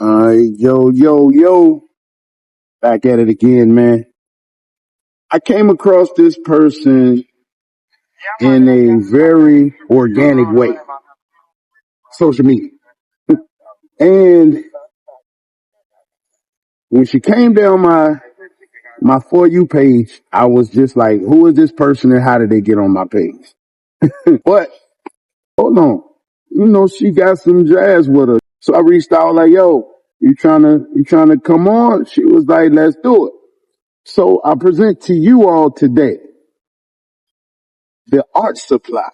Yo. Back at it again, man. I came across this person in a very organic way. Social media. And when she came down my For You page, I was just like, who is this person and how did they get on my page? But hold on. She got some jazz with her. So I reached out like, yo, you trying to come on? She was like, let's do it. So I present to you all today the art supply.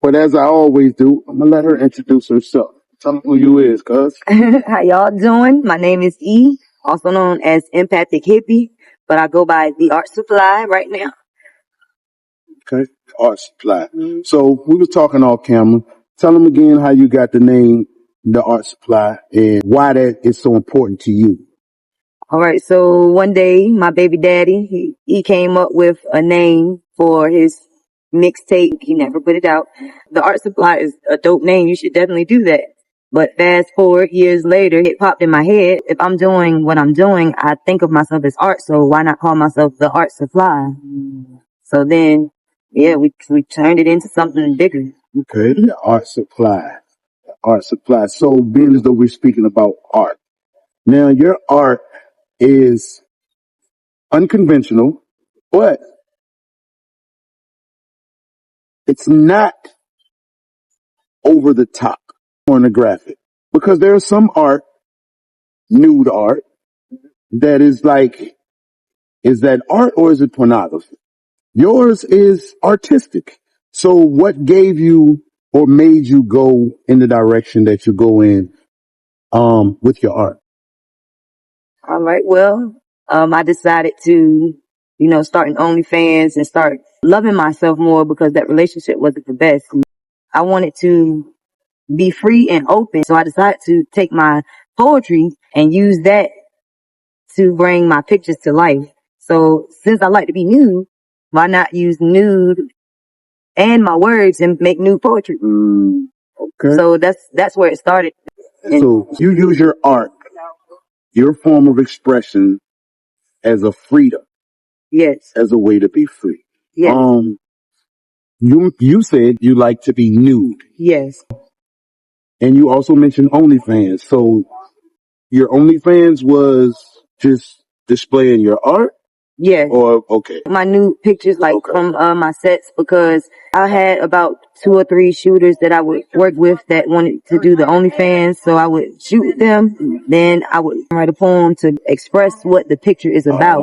But as I always do, I'm gonna let her introduce herself. Tell me who you is, cuz. How y'all doing? My name is E, also known as Empathic Hippy, but I go by the Art Supply right now. Okay, art supply. So we was talking off camera. Tell them again how you got the name, the art supply, and why that is so important to you. All right, so one day my baby daddy, he came up with a name for his mixtape. He never put it out. The Art Supply is a dope name. You should definitely do that. But fast forward years later, it popped in my head. If I'm doing what I'm doing, I think of myself as art. So why not call myself the Art Supply? So then, yeah, we turned it into something bigger. Okay, the art supply. The art supply. So being as though we're speaking about art. Now your art is unconventional, but it's not over the top pornographic. Because there's some art, nude art, that is like, is that art or is it pornography? Yours is artistic. So what gave you or made you go in the direction that you go in with your art? All right. Well, I decided to, start an Onlyfans and start loving myself more because that relationship wasn't the best. I wanted to be free and open. So I decided to take my poetry and use that to bring my pictures to life. So since I like to be nude, why not use nude and my words and make nude poetry? Okay. So that's where it started. So you use your art, your form of expression, as a freedom. Yes. As a way to be free. Yes. You said you like to be nude. Yes. And you also mentioned OnlyFans. So your OnlyFans was just displaying your art? Yes. Or, okay. My nude pictures, from my sets, because I had about 2 or 3 shooters that I would work with that wanted to do the OnlyFans. So I would shoot them. Then I would write a poem to express what the picture is about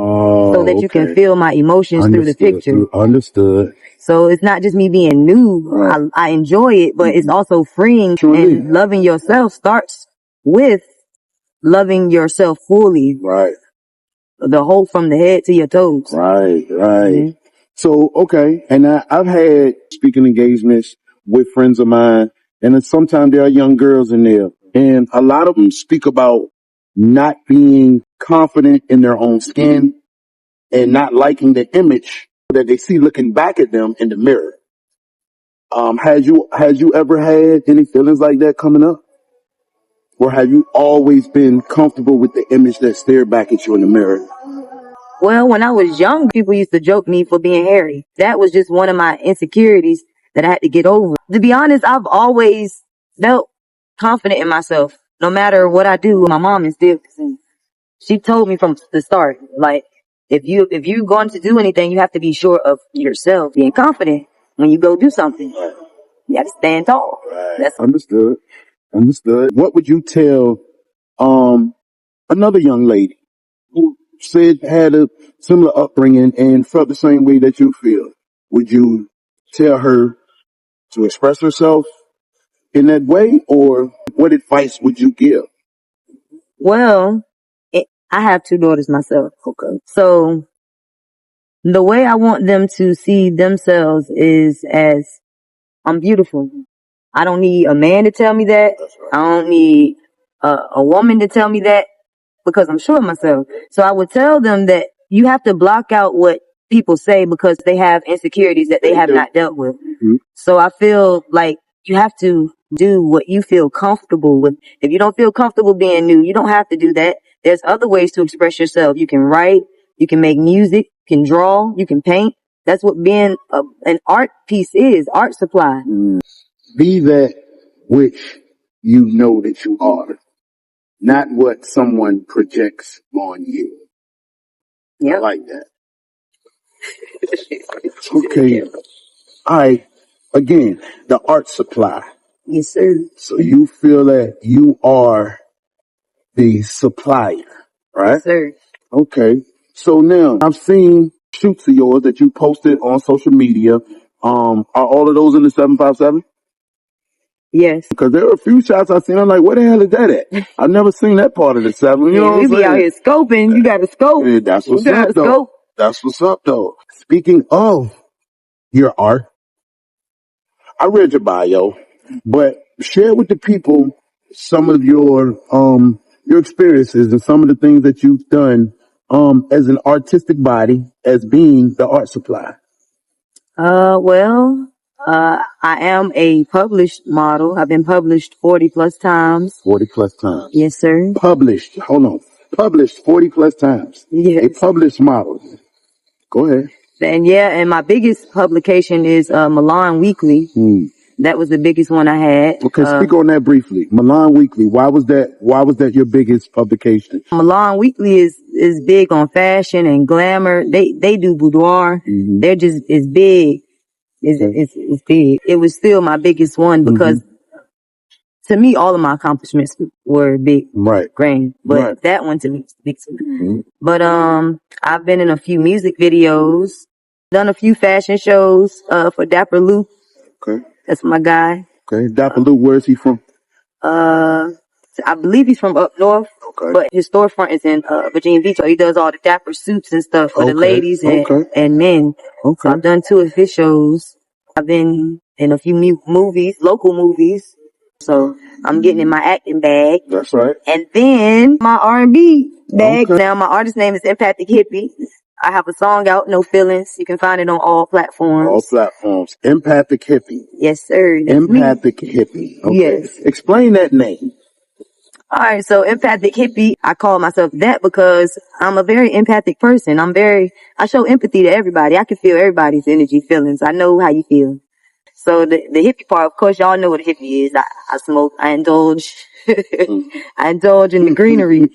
so that you can feel my emotions through the picture. Understood. So it's not just me being nude. Right. I enjoy it, but it's also freeing. Truly. And loving yourself starts with loving yourself fully. Right. The whole from the head to your toes. Right. Mm-hmm. So, okay. And I've had speaking engagements with friends of mine, and then sometimes there are young girls in there, and a lot of them speak about not being confident in their own skin and not liking the image that they see looking back at them in the mirror. Had you ever had any feelings like that coming up? Or have you always been comfortable with the image that stared back at you in the mirror? Well, when I was young, people used to joke me for being hairy. That was just one of my insecurities that I had to get over. To be honest, I've always felt confident in myself. No matter what I do, my mom is still, she told me from the start, like, if you're going to do anything, you have to be sure of yourself, being confident when you go do something. You have to stand tall. Right. That's understood. What would you tell another young lady who said had a similar upbringing and felt the same way that you feel? Would you tell her to express herself in that way, or what advice would you give? Well, I have 2 daughters myself. Okay. So the way I want them to see themselves is as I'm beautiful. I don't need a man to tell me that. Right. I don't need a woman to tell me that because I'm sure of myself. So I would tell them that you have to block out what people say because they have insecurities that they have not dealt with. Mm-hmm. So I feel like You have to do what you feel comfortable with. If you don't feel comfortable being nude, you don't have to do that. There's other ways to express yourself. You can write, you can make music, you can draw, you can paint. That's what being an art piece is, art supply. Be that which you know that you are, not what someone projects on you. I Yep. like that. Okay. All right. Again, the art supply. Yes, sir. So you feel that you are the supplier, right? Yes, sir. Okay. So now I've seen shoots of yours that you posted on social media. Are all of those in the 757? Yes. Because there were a few shots I seen. I'm like, where the hell is that at? I've never seen that part of the 7. You Yeah, know we what I'm be out saying? here scoping. You got to scope. Yeah, that's You what's got up to though. scope. That's what's up though. Speaking of your art, I read your bio, but share with the people some of your experiences and some of the things that you've done as an artistic body, as being the art supply. Well, I am a published model. I've been published 40 plus times. 40 plus times. Yes, sir. Published, hold on. Published 40 plus times. A Yes. published model. Go ahead. And my biggest publication is Milan Weekly. That was the biggest one I had. Okay, speak on that briefly. Milan Weekly. Why was that your biggest publication? Milan Weekly is big on fashion and glamour. They do boudoir. They're just it's big. It's big. It was still my biggest one because to me all of my accomplishments were big, Right. grand. But that one to me is big too. But I've been in a few music videos, done a few fashion shows for Dapper Lou. Okay. That's my guy. Okay. Dapper Lou, where is he from? I believe he's from up north, but his storefront is in Virginia Beach. So he does all the dapper suits and stuff for the ladies and men. So I've done 2 of his shows. I've been in a few movies, local movies. So I'm getting in my acting bag. That's right. And then my R&B bag. Now my artist name is Empathic Hippy. I have a song out, No Feelings. You can find it on all platforms. All platforms. Empathic Hippy. Yes, sir. Empathic Hippy. Okay. Yes. Explain that name. All right, so Empathic Hippy, I call myself that because I'm a very empathic person. I show empathy to everybody. I can feel everybody's energy, feelings. I know how you feel. So the hippie part, of course, y'all know what a hippie is. I smoke, I indulge, I indulge in the greenery,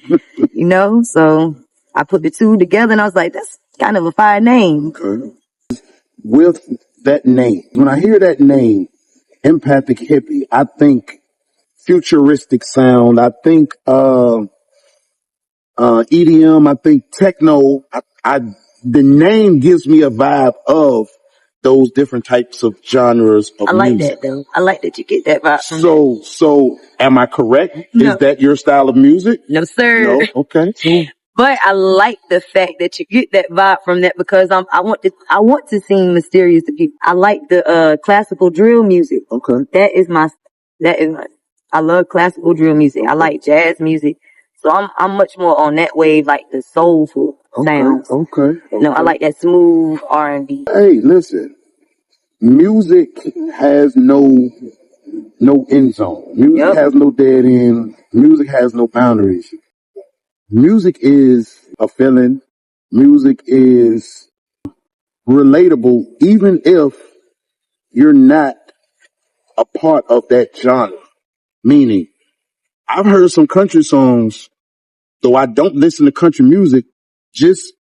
you know? So I put the 2 together and I was like, that's kind of a fire name. Okay. With that name, when I hear that name, Empathic Hippy, I think futuristic sound. I think EDM. I think techno. The name gives me a vibe of those different types of genres of music. I like that though. I like that you get that vibe from that. So am I correct? No. Is that your style of music? No, sir. No. Okay. But I like the fact that you get that vibe from that because I want to seem mysterious to people. I like the classical drill music. Okay. I love classical drill music. I like jazz music. So I'm much more on that wave, like the soulful sounds. Okay. No, I like that smooth R&B. Hey, listen. Music has no end zone. Music has no dead end. Music has no boundaries. Music is a feeling. Music is relatable, even if you're not a part of that genre. Meaning, I've heard some country songs, though I don't listen to country music, just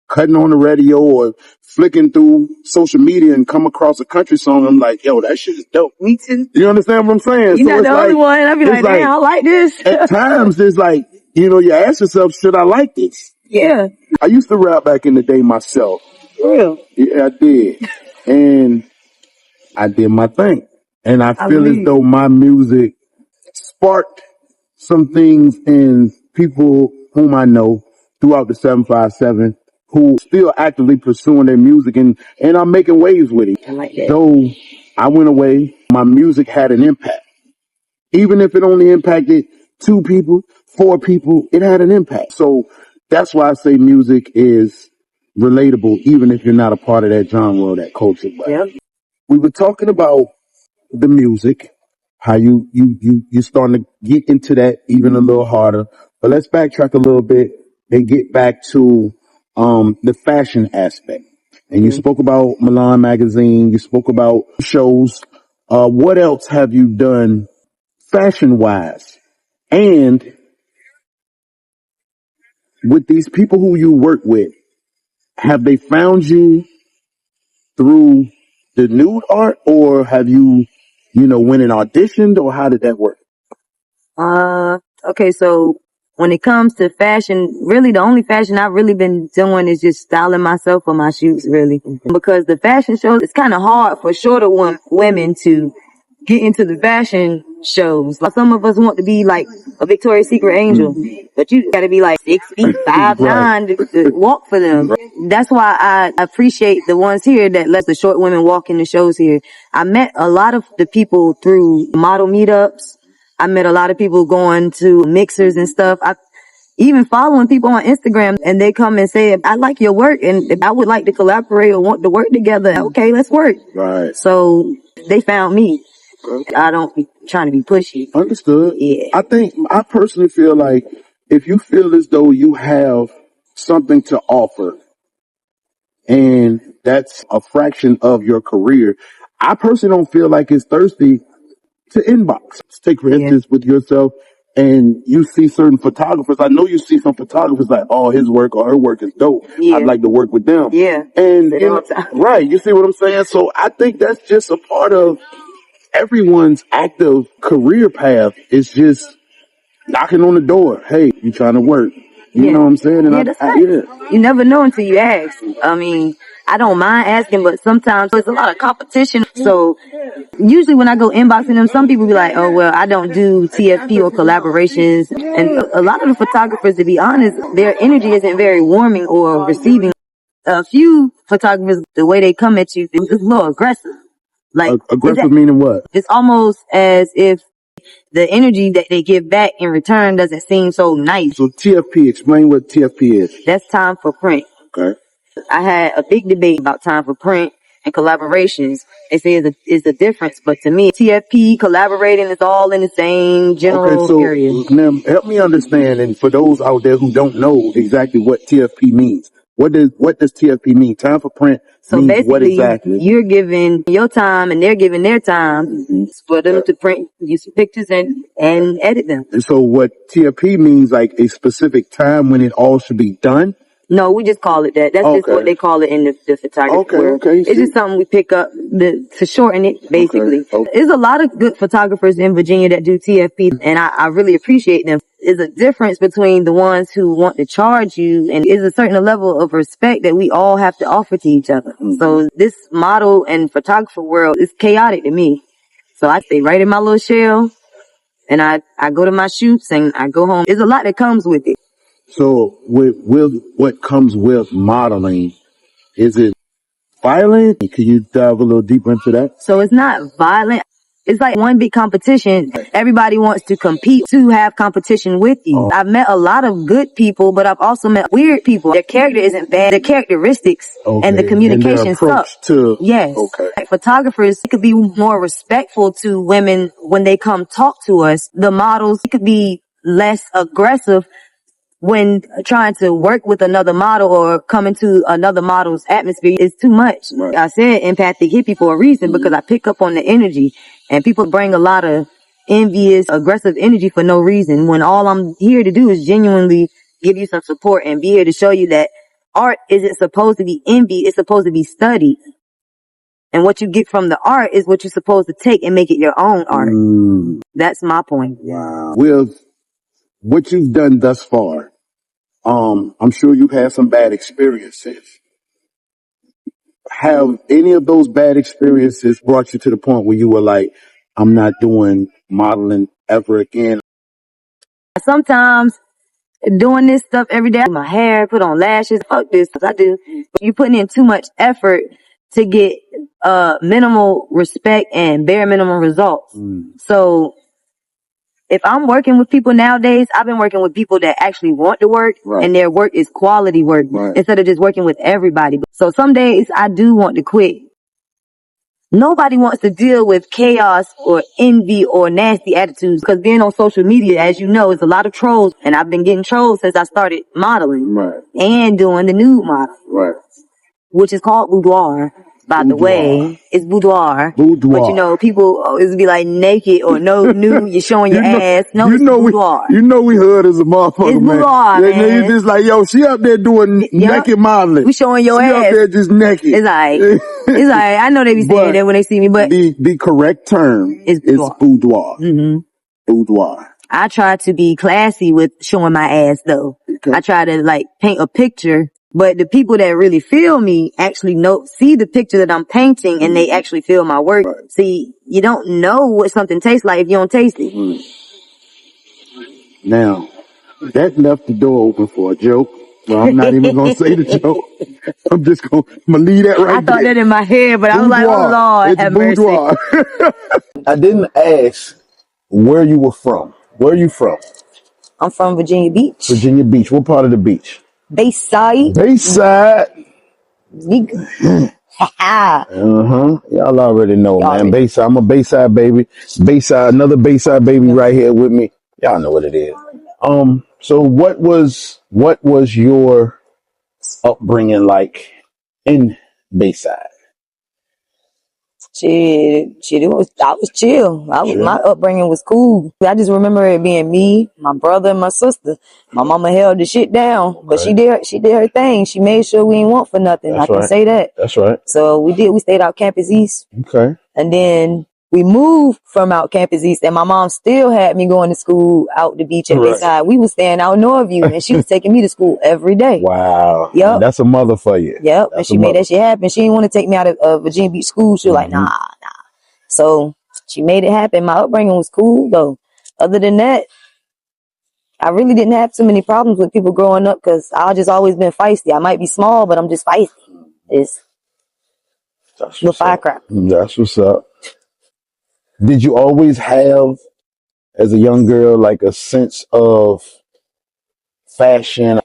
cutting on the radio or flicking through social media and come across a country song. I'm like, yo, that shit is dope. Me too. You understand what I'm saying? You're not the only one. I be like, damn, I like this. At times, it's like, you ask yourself, should I like this? Yeah. I used to rap back in the day myself. Real. Yeah, I did. And I did my thing. And I feel as though my music sparked some things in people whom I know throughout the 757 who still actively pursuing their music and I'm making waves with it. I like that. Though I went away, my music had an impact. Even if it only impacted 2 people, 4 people, it had an impact. So that's why I say music is relatable, even if you're not a part of that genre or that culture. But we were talking about the music how you starting to get into that even a little harder. But let's backtrack a little bit and get back to the fashion aspect. And you spoke about Milan magazine, you spoke about shows. What else have you done fashion wise? And with these people who you work with, have they found you through the nude art, or have you, went and auditioned, or how did that work? Okay, so when it comes to fashion, really the only fashion I've really been doing is just styling myself for my shoots, really. Because the fashion shows, it's kind of hard for shorter women to get into the fashion shows. Like some of us want to be like a Victoria's Secret angel, but you gotta be like 6 feet, 5'9" to walk for them. That's why I appreciate the ones here that let the short women walk in the shows here. I met a lot of the people through model meetups. I met a lot of people going to mixers and stuff. I even following people on Instagram, and they come and say, I like your work and if I would like to collaborate or want to work together. Okay, let's work. Right. So they found me. I don't be trying to be pushy. Understood. Yeah. I personally feel like if you feel as though you have something to offer and that's a fraction of your career, I personally don't feel like it's thirsty to inbox. Take for instance with yourself, and you see certain photographers. I know you see some photographers like, oh, his work or her work is dope. Yeah. I'd like to work with them. Yeah. And right, you see what I'm saying? So I think that's just a part of everyone's active career path. Is just knocking on the door. Hey, you trying to work? You know what I'm saying? And that's right. You never know until you ask. I mean, I don't mind asking, but sometimes there's a lot of competition. So usually when I go inboxing them, some people be like, oh, well, I don't do TFP or collaborations. And a lot of the photographers, to be honest, their energy isn't very warming or receiving. A few photographers, the way they come at you is a little aggressive. Like aggressive meaning what? It's almost as if the energy that they give back in return doesn't seem so nice. So TFP, explain what TFP is. That's time for print. Okay. I had a big debate about time for print and collaborations. They say is the difference, but to me, TFP collaborating is all in the same general area. Now help me understand, and for those out there who don't know exactly what TFP means, what does TFP mean? Time for print. So means basically, what exactly? You're giving your time and they're giving their time for them to print, use pictures and edit them. And so what TFP means, like a specific time when it all should be done? No, we just call it that. That's just what they call it in the photography world. It's just something we pick up to shorten it, basically. There's a lot of good photographers in Virginia that do TFP, and I really appreciate them. There's a difference between the ones who want to charge you, and there's a certain level of respect that we all have to offer to each other. So this model and photographer world is chaotic to me. So I stay right in my little shell, and I go to my shoots and I go home. There's a lot that comes with it. So with what comes with modeling, is it violent? Can you dive a little deeper into that? So it's not violent. It's like one big competition. Everybody wants to compete to have competition with you. I've met a lot of good people, but I've also met weird people. Their character isn't bad. Their characteristics and the communication sucks. Yes. Like photographers could be more respectful to women when they come talk to us. The models could be less aggressive when trying to work with another model or come into another model's atmosphere. Is too much. I said empathic hippie for a reason because I pick up on the energy, and people bring a lot of envious, aggressive energy for no reason, when all I'm here to do is genuinely give you some support and be here to show you that art isn't supposed to be envied. It's supposed to be studied. And what you get from the art is what you're supposed to take and make it your own art. That's my point. Wow. With what you've done thus far, I'm sure you've had some bad experiences. Have any of those bad experiences brought you to the point where you were like, I'm not doing modeling ever again? Sometimes doing this stuff every day, my hair, put on lashes, fuck this, I do. You're putting in too much effort to get minimal respect and bare minimum results. So if I'm working with people nowadays, I've been working with people that actually want to work and their work is quality work instead of just working with everybody. So some days I do want to quit, Nobody wants to deal with chaos or envy or nasty attitudes, because being on social media, as you know, is a lot of trolls. And I've been getting trolls since I started modeling and doing the nude model, which is called boudoir. By the way, it's boudoir. But you know, people always be like naked or no nude, you're showing your ass. No, it's boudoir. We hood as a motherfucker, it's boudoir, man. You just like, yo, she up there doing naked modeling. We showing your ass. She up there just naked. It's like, I know they be saying that when they see me, but the correct term is boudoir. Boudoir. I try to be classy with showing my ass though. I try to like paint a picture, but the people that really feel me actually see the picture that I'm painting, and they actually feel my work. See, you don't know what something tastes like if you don't taste it. Now, that left the door open for a joke. Well, I'm not even going to say the joke. I'm just going to leave that right there. I thought that in my head, but I was like, oh Lord, have mercy. I didn't ask where you were from. Where are you from? I'm from Virginia Beach. Virginia Beach. What part of the beach? Bayside. Bayside. Uh-huh. Y'all already know, man. Bayside. I'm a Bayside baby. Bayside, another Bayside baby right here with me. Y'all know what it is. So what was your upbringing like in Bayside? I was chill. My upbringing was cool. I just remember it being me, my brother, and my sister. My mama held the shit down, but she did her thing. She made sure we ain't want for nothing. I can say that. That's right. So we stayed out Campus East. Okay. And then we moved from out Campus East, and my mom still had me going to school out the beach at Bayside. We was staying out Northview, and she was taking me to school every day. Wow. Yep. That's a mother for you. Yep. And she made that shit happen. She didn't want to take me out of Virginia Beach school. She was like, nah. So she made it happen. My upbringing was cool, though. Other than that, I really didn't have too many problems with people growing up, because I just always been feisty. I might be small, but I'm just feisty. That's firecracker. That's what's up. Did you always have, as a young girl, like a sense of fashion,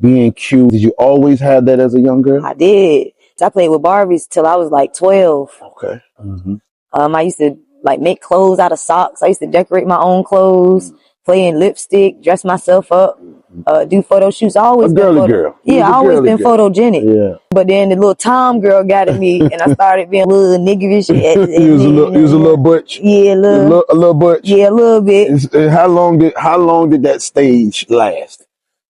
being cute? Did you always have that as a young girl? I did. I played with Barbies till I was like 12. Okay. I used to like make clothes out of socks. I used to decorate my own clothes, play in lipstick, dress myself up, do photo shoots. I always been girl. Yeah, I always been photogenic. Yeah. But then the little Tom girl got at me, and I started being a little niggerish. You was a little butch. Yeah, a little butch. Yeah, a little bit. And how long did that stage last?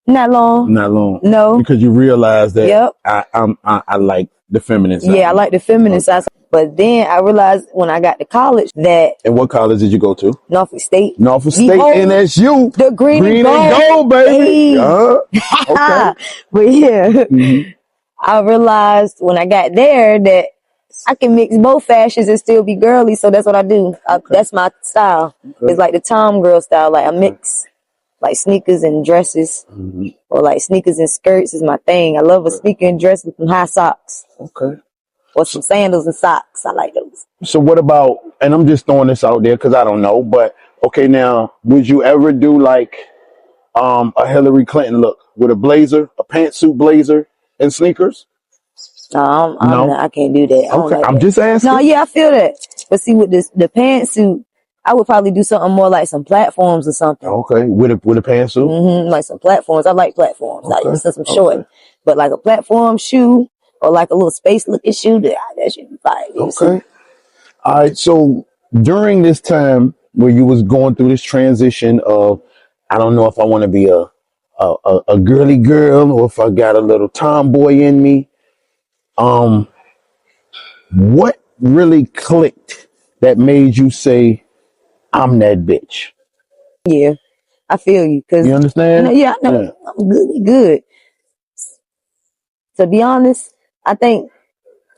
Not long. Not long. No. Because you realized that I like the feminine side. Yeah, I like the feminine side. But then I realized when I got to college that. And what college did you go to? Norfolk State. Norfolk State, NSU. The green and gold, baby. Okay. But yeah, I realized when I got there that I can mix both fashions and still be girly. So that's what I do. That's my style. It's like the Tom girl style. Like I mix like sneakers and dresses, or like sneakers and skirts is my thing. I love a sneaker and dress with some high socks. Okay. Or some sandals and socks. I like those. So what about, and I'm just throwing this out there because I don't know, but okay, now, would you ever do like a Hillary Clinton look with a blazer, a pantsuit blazer, and sneakers? No, I can't do that. Okay, I'm just asking. No, yeah, I feel that. But see, with the pantsuit, I would probably do something more like some platforms or something. Okay, with a pantsuit? Like some platforms. I like platforms. Okay. Like some short. But like a platform shoe, or like a little space looking shoe, that should be fine. Okay. All right. So during this time where you was going through this transition of, I don't know if I want to be a girly girl or if I got a little tomboy in me, what really clicked that made you say, I'm that bitch? Yeah, I feel you. You understand? I know. Yeah. I'm good. To be honest, I think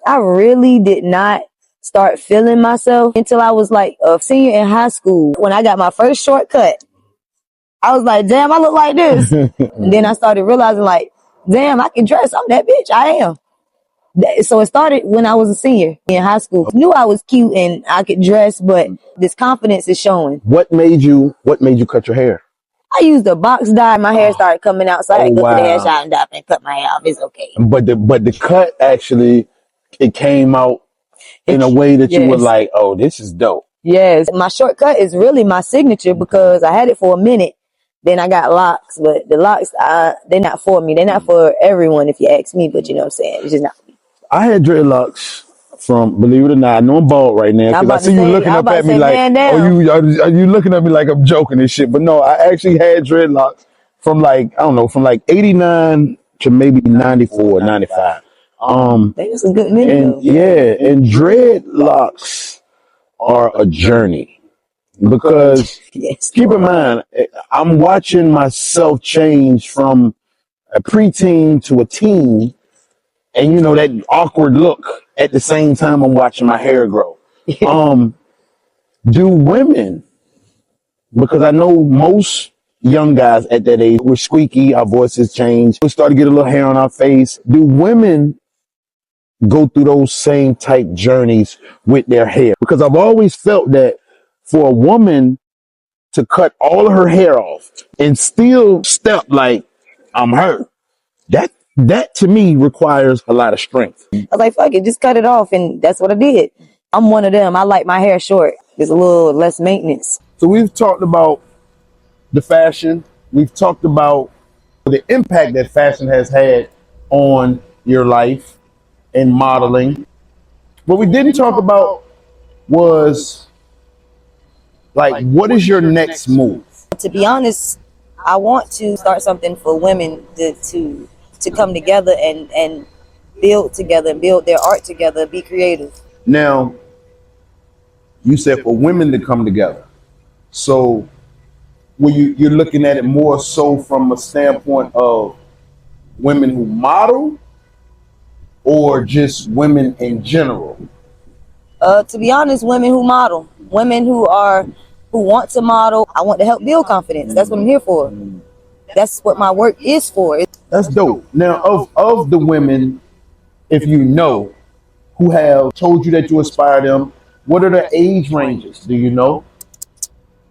I really did not start feeling myself until I was like a senior in high school. When I got my first shortcut, I was like, damn, I look like this. And then I started realizing like, damn, I can dress. I'm that bitch. I am. So it started when I was a senior in high school. I knew I was cute and I could dress, but this confidence is showing. What made you cut your hair? I used a box dye. My hair started coming out, so I had to go to the hair shop and cut my hair off. It's okay. But the cut actually, it came out in a way that you were like, oh, this is dope. Yes, my shortcut is really my signature because I had it for a minute. Then I got locks, but the locks, they're not for me. They're not for everyone, if you ask me. But you know what I'm saying? It's just not. I had dreadlocks from, believe it or not, I know I'm bald right now because I see you looking up at me like, oh, are you looking at me like I'm joking and shit? But no, I actually had dreadlocks from like, I don't know, from like 89 to maybe 94, 95. They was a good minute And though. yeah, and dreadlocks are a journey because Yes. keep in mind, I'm watching myself change from a preteen to a teen, and you know that awkward look at the same time I'm watching my hair grow. Do women, because I know most young guys at that age, we're squeaky, our voices change, we start to get a little hair on our face. Do women go through those same type journeys with their hair? Because I've always felt that for a woman to cut all of her hair off and still step like I'm her, that to me requires a lot of strength. I was like, fuck it, just cut it off, and that's what I did. I'm one of them. I like my hair short. It's a little less maintenance. So we've talked about the fashion. We've talked about the impact that fashion has had on your life and modeling. What we didn't talk about was like, what is your next move? To be honest, I want to start something for women to come together and build together and build their art together, be creative. Now, you said for women to come together. So you're looking at it more so from a standpoint of women who model or just women in general? To be honest, women who model, women who want to model. I want to help build confidence. That's what I'm here for. That's what my work is for. That's dope. Now, of the women, if you know, who have told you that you inspire them, what are the age ranges? Do you know?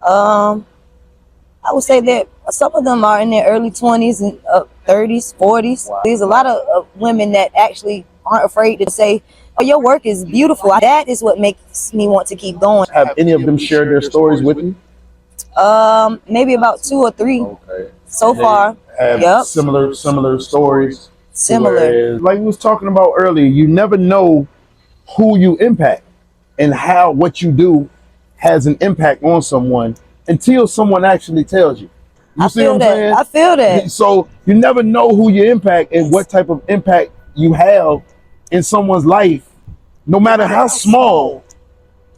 I would say that some of them are in their early 20s and 30s, 40s. Wow. There's a lot of women that actually aren't afraid to say, oh, your work is beautiful. That is what makes me want to keep going. Have any of them shared their stories with you? Maybe about 2 or 3 so far. Have similar stories. Similar. Like we was talking about earlier, you never know who you impact and how what you do has an impact on someone until someone actually tells you. You see what I'm saying? I feel that. So you never know who you impact and what type of impact you have in someone's life, no matter how small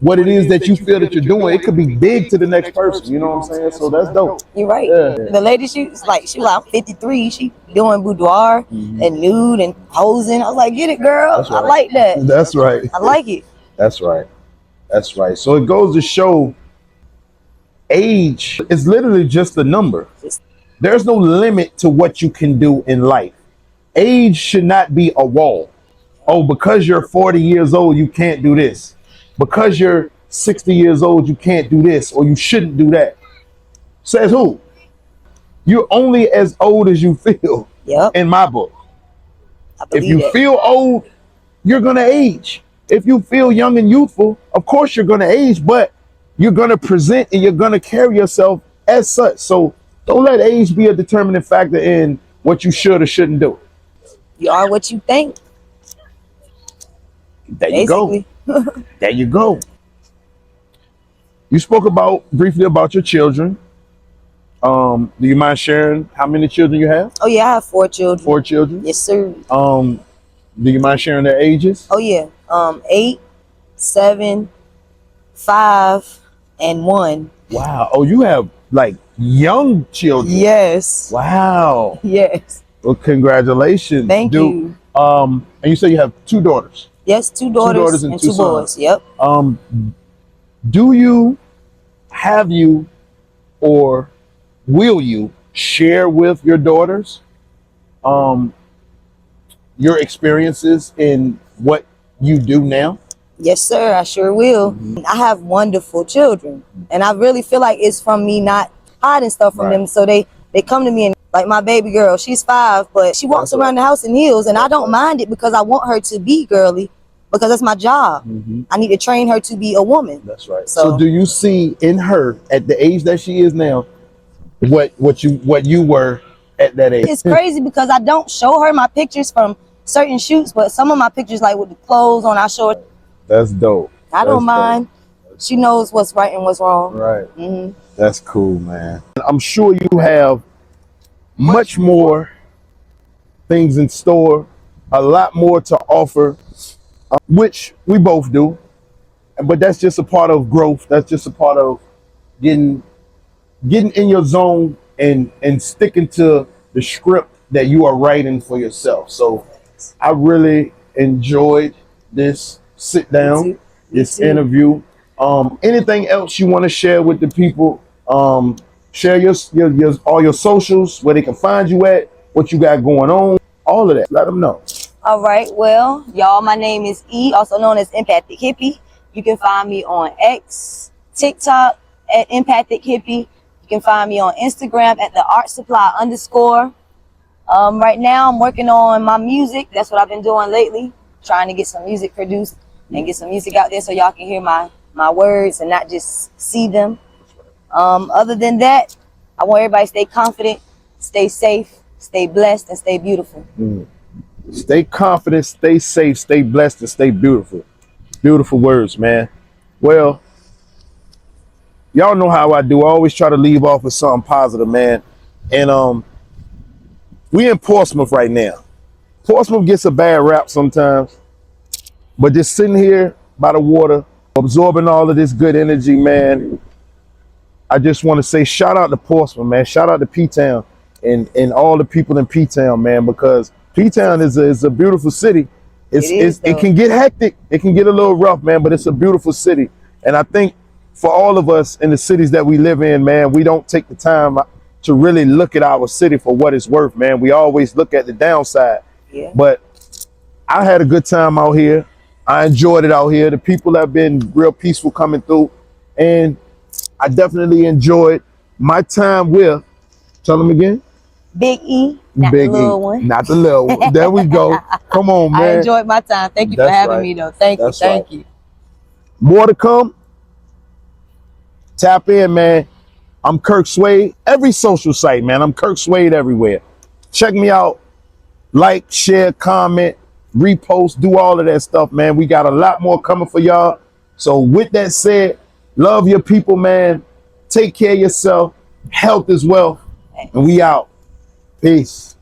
what it is that you feel that you're doing. It could be big to the next person. You know what I'm saying? So that's dope. You're right. Yeah. The lady, she was like 53. She doing boudoir and nude and posing. I was like, get it, girl. Right. I like that. That's right. I like it. That's right. That's right. So it goes to show age is literally just a number. There's no limit to what you can do in life. Age should not be a wall. Oh, because you're 40 years old, you can't do this. Because you're 60 years old, you can't do this or you shouldn't do that. Says who? You're only as old as you feel. Yep. In my book. If you that. feel old, you're going to age. If you feel young and youthful, of course you're going to age, but you're going to present and you're going to carry yourself as such. So don't let age be a determining factor in what you should or shouldn't do. You are what you think. There you go. There you go. You spoke briefly about your children. Do you mind sharing how many children you have? Oh yeah, I have 4 children. 4 children? Yes, sir. Do you mind sharing their ages? Oh yeah. 8, 7, 5, and 1. Wow. Oh, you have like young children. Yes. Wow. Yes. Well, congratulations. Thank you. And you say you have 2 daughters. Yes, 2 daughters and 2 boys. Yep. Have you or will you share with your daughters your experiences in what you do now? Yes, sir. I sure will. I have wonderful children, and I really feel like it's from me not hiding stuff from them. So they come to me, and like my baby girl, she's 5, but she walks around the house in heels, and I don't mind it because I want her to be girly. because that's my job. I need to train her to be a woman. That's right. So do you see in her at the age that she is now what you were at that age? It's crazy because I don't show her my pictures from certain shoots, but some of my pictures, like with the clothes on, I show her. That's dope. I don't mind. She knows what's right and what's wrong. Right. That's cool, man. I'm sure you have much more things in store, a lot more to offer, which we both do. But that's just a part of growth. That's just a part of getting in your zone and sticking to the script that you are writing for yourself. So I really enjoyed this sit down, this interview. Anything else you want to share with the people? Share your all your socials, where they can find you at, what you got going on, all of that. Let them know. All right, well, y'all, my name is E, also known as Empathic Hippy. You can find me on X, TikTok at Empathic Hippy. You can find me on Instagram at the Art Supply _. Right now, I'm working on my music. That's what I've been doing lately, trying to get some music produced and get some music out there so y'all can hear my words and not just see them. Other than that, I want everybody to stay confident, stay safe, stay blessed, and stay beautiful. Stay confident, stay safe, stay blessed, and stay beautiful. Beautiful words, man. Well, y'all know how I do. I always try to leave off with something positive, man. And we in Portsmouth right now. Portsmouth gets a bad rap sometimes, but just sitting here by the water, absorbing all of this good energy, man, I just want to say shout out to Portsmouth, man. Shout out to P-Town and all the people in P-Town, man, because P-Town is a beautiful city. It can get hectic. It can get a little rough, man, but it's a beautiful city. And I think for all of us in the cities that we live in, man, we don't take the time to really look at our city for what it's worth, man. We always look at the downside. Yeah. But I had a good time out here. I enjoyed it out here. The people have been real peaceful coming through. And I definitely enjoyed my time with, tell them again? Big E, not Big the little E, one. not the little one. There we go. Come on, man. I enjoyed my time. Thank you for having me, though. Thank you. More to come. Tap in, man. I'm Kirk Swade. Every social site, man. I'm Kirk Swade everywhere. Check me out. Like, share, comment, repost, do all of that stuff, man. We got a lot more coming for y'all. So with that said, love your people, man. Take care of yourself. Health is wealth. And we out. Peace.